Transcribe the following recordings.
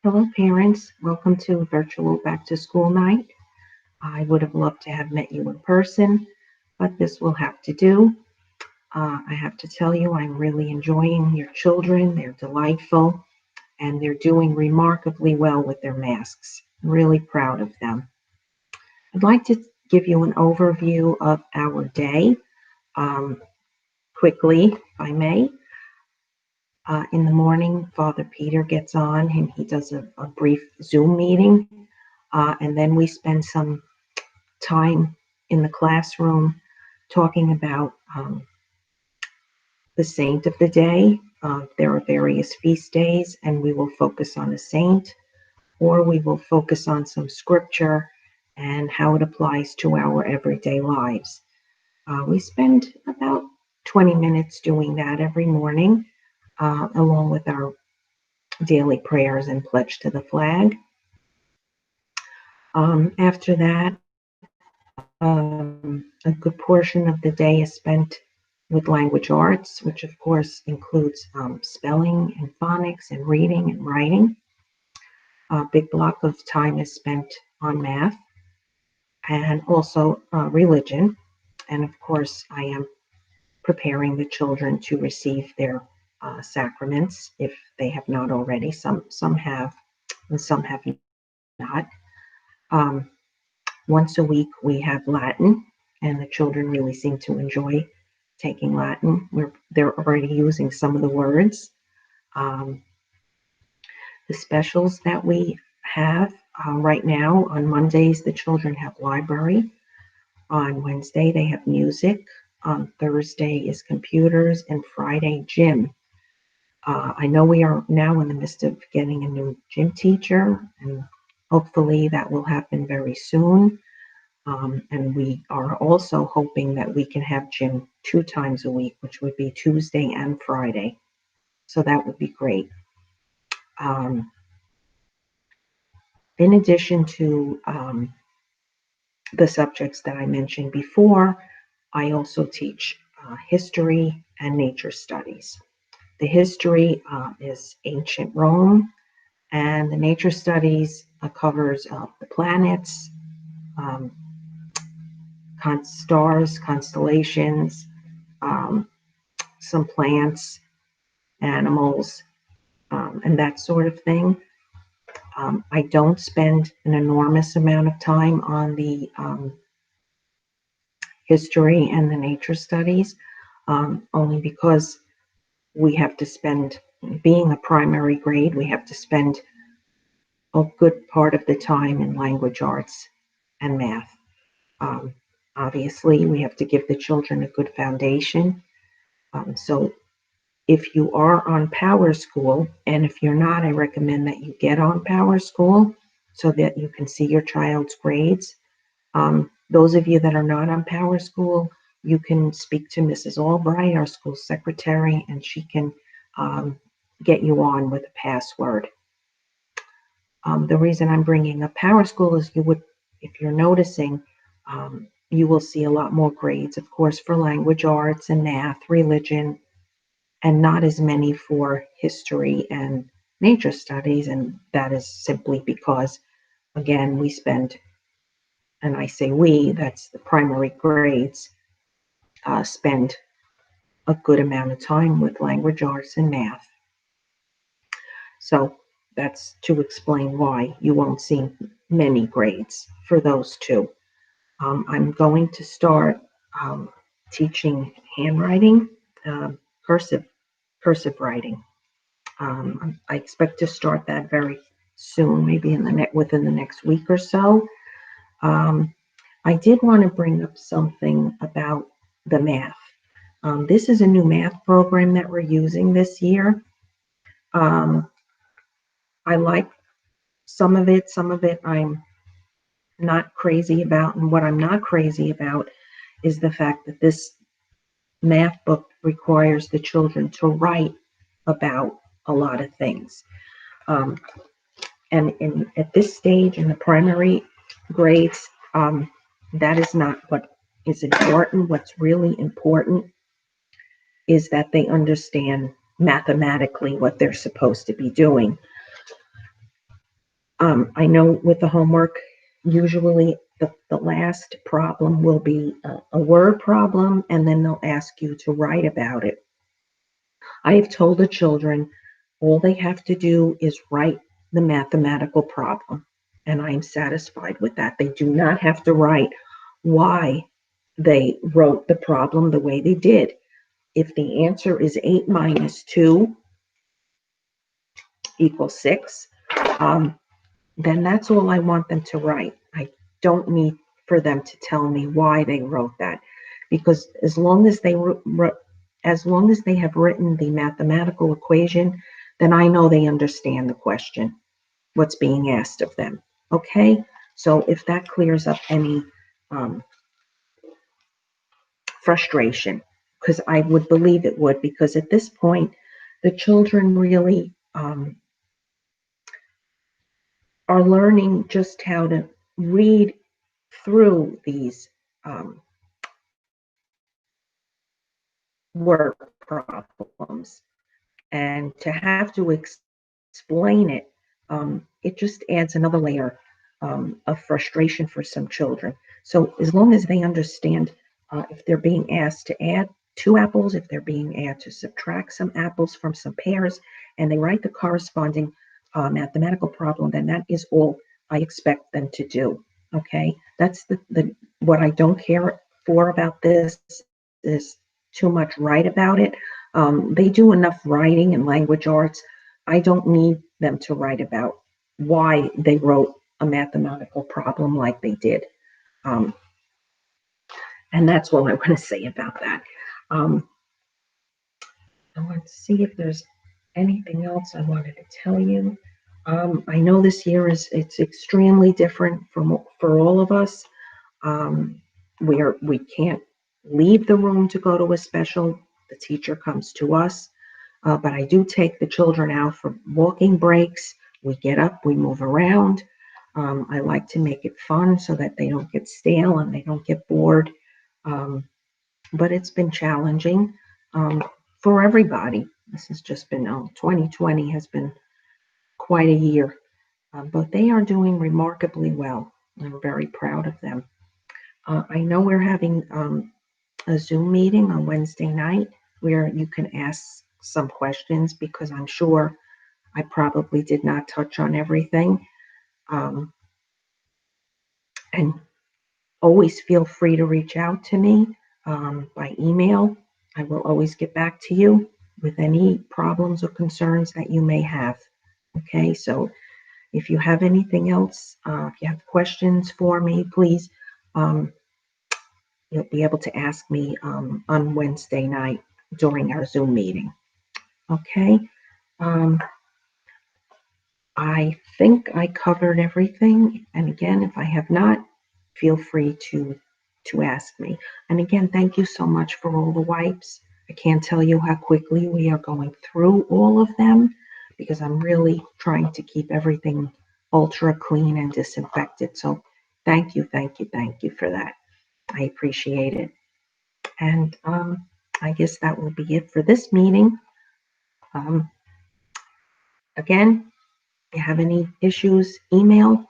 Hello, parents. Welcome to virtual back to school night. I would have loved to have met you in person, but this will have to do. I have to tell you, I'm really enjoying your children. They're delightful and they're doing remarkably well with their masks. I'm really proud of them. I'd like to give you an overview of our day um, quickly, if I may. In the morning, Father Peter gets on and he does a brief Zoom meeting. And then we spend some time in the classroom talking about the saint of the day. There are various feast days, and we will focus on a saint, or we will focus on some scripture and how it applies to our everyday lives. We spend about 20 minutes doing that every morning, along with our daily prayers and pledge to the flag. After that, a good portion of the day is spent with language arts, which of course includes spelling and phonics and reading and writing. A big block of time is spent on math and also religion. And of course, I am preparing the children to receive their sacraments if they have not already. Some have, and some have not. Um, Once a week, we have Latin, and the children really seem to enjoy taking Latin. They're already using some of the words. Um, the specials that we have right now on Mondays, the children have library. On Wednesday, they have music. On Thursday is computers, and Friday, gym. I know we are now in the midst of getting a new gym teacher, and hopefully that will happen very soon. And we are also hoping that we can have gym 2 times a week, which would be Tuesday and Friday. So that would be great. Um, in addition to the subjects that I mentioned before, I also teach history and nature studies. The history is ancient Rome, and the nature studies covers the planets, um, stars, constellations, um, some plants, animals, and that sort of thing. I don't spend an enormous amount of time on the history and the nature studies, only because we have to spend, being a primary grade, we have to spend a good part of the time in language arts and math. Um, Obviously, we have to give the children a good foundation. So if you are on Power School, and if you're not, I recommend that you get on Power School so that you can see your child's grades. Those of you that are not on Power School, you can speak to Mrs. Albright, our school secretary, and she can um, get you on with a password. The reason I'm bringing up Power School is if you're noticing, you will see a lot more grades, of course, for language arts and math, religion, and not as many for history and nature studies. And that is simply because, again, we spend, and I say we, that's the primary grades, spend a good amount of time with language arts and math. So that's to explain why you won't see many grades for those two. I'm going to start teaching handwriting, um, cursive cursive writing. I expect to start that very soon, maybe within the next week or so. Um, I did want to bring up something about the math. This is a new math program that we're using this year. Um, I like some of it. Some of it I'm not crazy about. And what I'm not crazy about is the fact that this math book requires the children to write about a lot of things. Um, and at this stage in the primary grades, that is not what is important. What's really important is that they understand mathematically what they're supposed to be doing. I know with the homework, usually the last problem will be a word problem, and then they'll ask you to write about it. I have told the children all they have to do is write the mathematical problem, and I am satisfied with that. They do not have to write why they wrote the problem the way they did. If the answer is 8 minus 2 equals 6, um, then that's all I want them to write. I don't need for them to tell me why they wrote that, because as long as they have written the mathematical equation, then I know they understand the question, what's being asked of them. Okay, so if that clears up any um, frustration, because I would believe it would, because at this point, the children really are learning just how to read through these um, work problems, and to have to explain it, it just adds another layer of frustration for some children. So as long as they understand, if they're being asked to add 2 apples, if they're being asked to subtract some apples from some pears, and they write the corresponding mathematical problem, then that is all I expect them to do. Okay, that's the what I don't care for about this is too much write about it. They do enough writing and language arts. I don't need them to write about why they wrote a mathematical problem like they did. Um, and that's all I want to say about that. Um, I want to see if there's anything else I wanted to tell you. I know this year it's extremely different for all of us. We can't leave the room to go to a special. The teacher comes to us. But I do take the children out for walking breaks. We get up, we move around. I like to make it fun so that they don't get stale and they don't get bored. Um, but it's been challenging for everybody. This has just been, 2020 has been quite a year, but they are doing remarkably well. I'm very proud of them. I know we're having a Zoom meeting on Wednesday night where you can ask some questions, because I'm sure I probably did not touch on everything. Um, and always feel free to reach out to me by email. I will always get back to you with any problems or concerns that you may have. Okay, so if you have anything else, if you have questions for me, please, um, you'll be able to ask me on Wednesday night during our Zoom meeting. Okay. Um, I think I covered everything. And again, if I have not, feel free to ask me. And again, thank you so much for all the wipes. I can't tell you how quickly we are going through all of them, because I'm really trying to keep everything ultra clean and disinfected. So thank you, thank you, thank you for that. I appreciate it. And I guess that will be it for this meeting. Um, Again, if you have any issues, email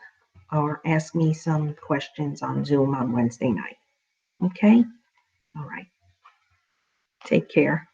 or ask me some questions on Zoom on Wednesday night. Okay? All right. Take care.